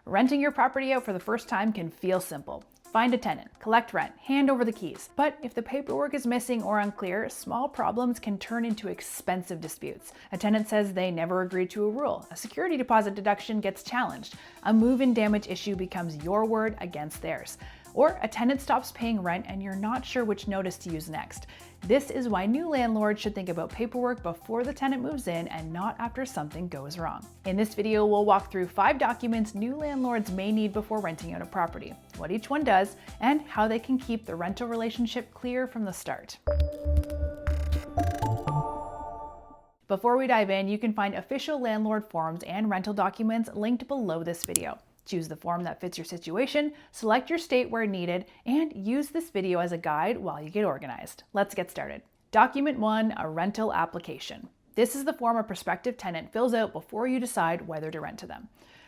Renting your property out for the first time can feel simple. Find a tenant, collect rent, hand over the keys. But if the paperwork is missing or unclear, small problems can turn into expensive disputes. A tenant says they never agreed to a rule. A security deposit deduction gets challenged. A move-in damage issue becomes your word against theirs. Or a tenant stops paying rent and you're not sure which notice to use next. This is why new landlords should think about paperwork before the tenant moves in and not after something goes wrong. In this video, we'll walk through 5 documents new landlords may need before renting out a property, what each one does, and how they can keep the rental relationship clear from the start. Before we dive in, you can find official landlord forms and rental documents linked below this video. Choose the form that fits your situation, select your state where needed, and use this video as a guide while you get organized. Let's get started. Document 1, a rental application. This is the form a prospective tenant fills out before you decide whether to rent to them.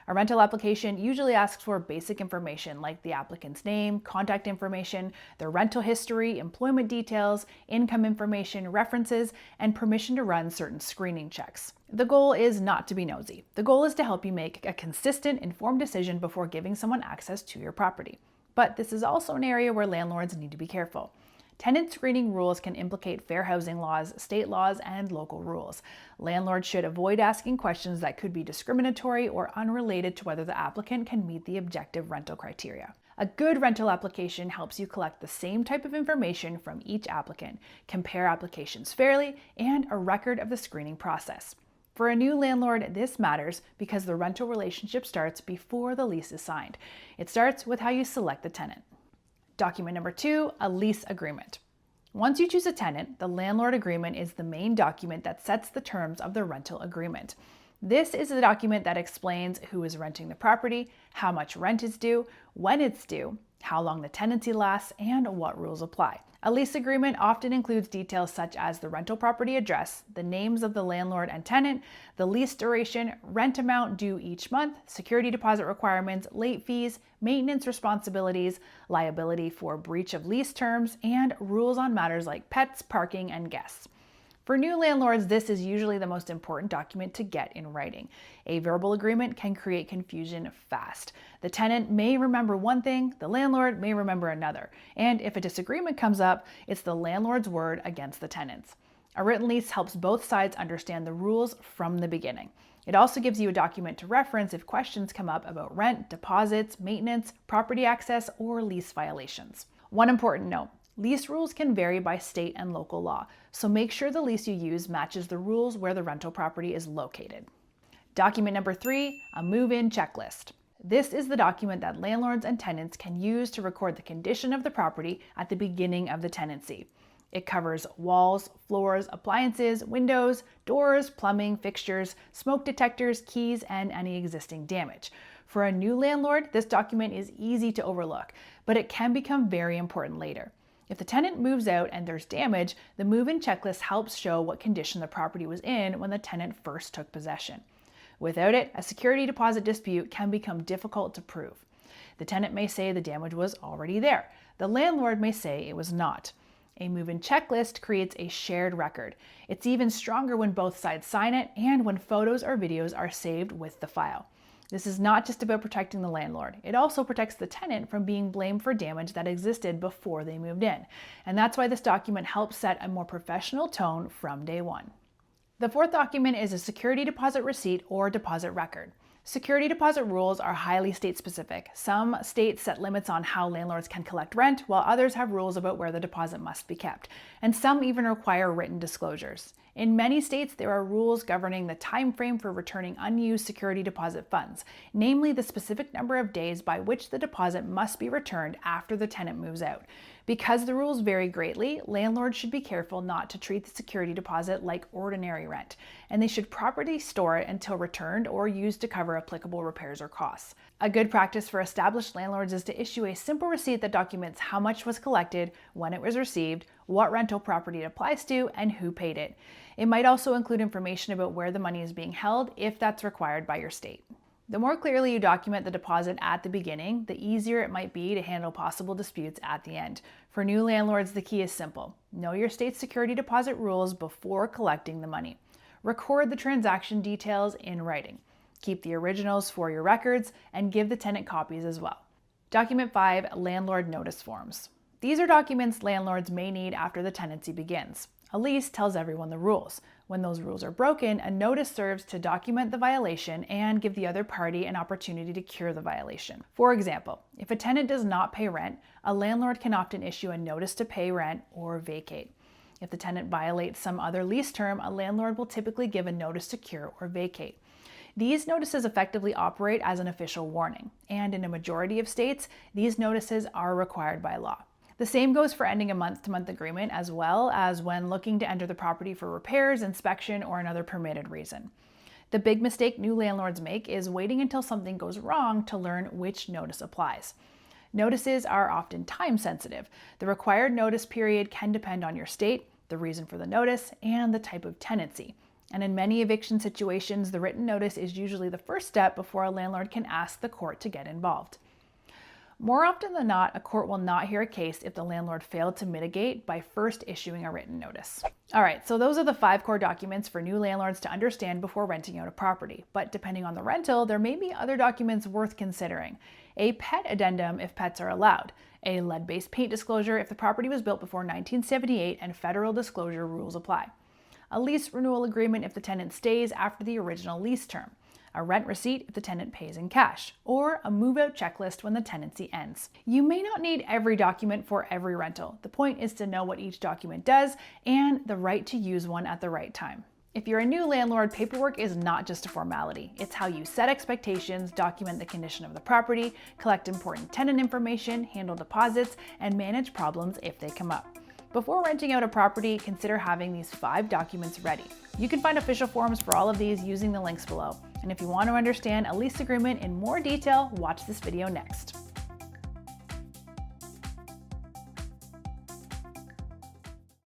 A rental application usually asks for basic information like the applicant's name, contact information, their rental history, employment details, income information, references, and permission to run certain screening checks. The goal is not to be nosy. The goal is to help you make a consistent, informed decision before giving someone access to your property. But this is also an area where landlords need to be careful. Tenant screening rules can implicate fair housing laws, state laws, and local rules. Landlords should avoid asking questions that could be discriminatory or unrelated to whether the applicant can meet the objective rental criteria. A good rental application helps you collect the same type of information from each applicant, compare applications fairly, and a record of the screening process. For a new landlord, this matters because the rental relationship starts before the lease is signed. It starts with how you select the tenant. Document number 2, a lease agreement. Once you choose a tenant, the landlord agreement is the main document that sets the terms of the rental agreement. This is the document that explains who is renting the property, how much rent is due, when it's due, how long the tenancy lasts, and what rules apply. A lease agreement often includes details such as the rental property address, the names of the landlord and tenant, the lease duration, rent amount due each month, security deposit requirements, late fees, maintenance responsibilities, liability for breach of lease terms, and rules on matters like pets, parking, and guests. For new landlords, this is usually the most important document to get in writing. A verbal agreement can create confusion fast. The tenant may remember one thing, the landlord may remember another. And if a disagreement comes up, it's the landlord's word against the tenant's. A written lease helps both sides understand the rules from the beginning. It also gives you a document to reference if questions come up about rent, deposits, maintenance, property access, or lease violations. One important note. Lease rules can vary by state and local law, so make sure the lease you use matches the rules where the rental property is located. Document number 3, a move-in checklist. This is the document that landlords and tenants can use to record the condition of the property at the beginning of the tenancy. It covers walls, floors, appliances, windows, doors, plumbing, fixtures, smoke detectors, keys, and any existing damage. For a new landlord, this document is easy to overlook, but it can become very important later. If the tenant moves out and there's damage, the move-in checklist helps show what condition the property was in when the tenant first took possession. Without it, a security deposit dispute can become difficult to prove. The tenant may say the damage was already there. The landlord may say it was not. A move-in checklist creates a shared record. It's even stronger when both sides sign it and when photos or videos are saved with the file. This is not just about protecting the landlord. It also protects the tenant from being blamed for damage that existed before they moved in. And that's why this document helps set a more professional tone from day one. The 4th document is a security deposit receipt or deposit record. Security deposit rules are highly state-specific. Some states set limits on how landlords can collect rent, while others have rules about where the deposit must be kept. And some even require written disclosures. In many states, there are rules governing the time frame for returning unused security deposit funds, namely the specific number of days by which the deposit must be returned after the tenant moves out. Because the rules vary greatly, landlords should be careful not to treat the security deposit like ordinary rent, and they should properly store it until returned or used to cover applicable repairs or costs. A good practice for established landlords is to issue a simple receipt that documents how much was collected, when it was received, what rental property it applies to, and who paid it. It might also include information about where the money is being held if that's required by your state. The more clearly you document the deposit at the beginning, the easier it might be to handle possible disputes at the end. For new landlords, the key is simple. Know your state's security deposit rules before collecting the money. Record the transaction details in writing. Keep the originals for your records and give the tenant copies as well. Document 5, landlord notice forms. These are documents landlords may need after the tenancy begins. A lease tells everyone the rules. When those rules are broken, a notice serves to document the violation and give the other party an opportunity to cure the violation. For example, if a tenant does not pay rent, a landlord can often issue a notice to pay rent or vacate. If the tenant violates some other lease term, a landlord will typically give a notice to cure or vacate. These notices effectively operate as an official warning, and in a majority of states, these notices are required by law. The same goes for ending a month-to-month agreement, as well as when looking to enter the property for repairs, inspection, or another permitted reason. The big mistake new landlords make is waiting until something goes wrong to learn which notice applies. Notices are often time sensitive. The required notice period can depend on your state, the reason for the notice, and the type of tenancy. And in many eviction situations, the written notice is usually the first step before a landlord can ask the court to get involved. More often than not, a court will not hear a case if the landlord failed to mitigate by first issuing a written notice. All right, so those are the 5 core documents for new landlords to understand before renting out a property. But depending on the rental, there may be other documents worth considering. A pet addendum if pets are allowed, a lead-based paint disclosure if the property was built before 1978 and federal disclosure rules apply, a lease renewal agreement if the tenant stays after the original lease term, a rent receipt if the tenant pays in cash, or a move-out checklist when the tenancy ends. You may not need every document for every rental. The point is to know what each document does and the right to use one at the right time. If you're a new landlord, paperwork is not just a formality. It's how you set expectations, document the condition of the property, collect important tenant information, handle deposits, and manage problems if they come up. Before renting out a property, consider having these 5 documents ready. You can find official forms for all of these using the links below. And if you want to understand a lease agreement in more detail, watch this video next.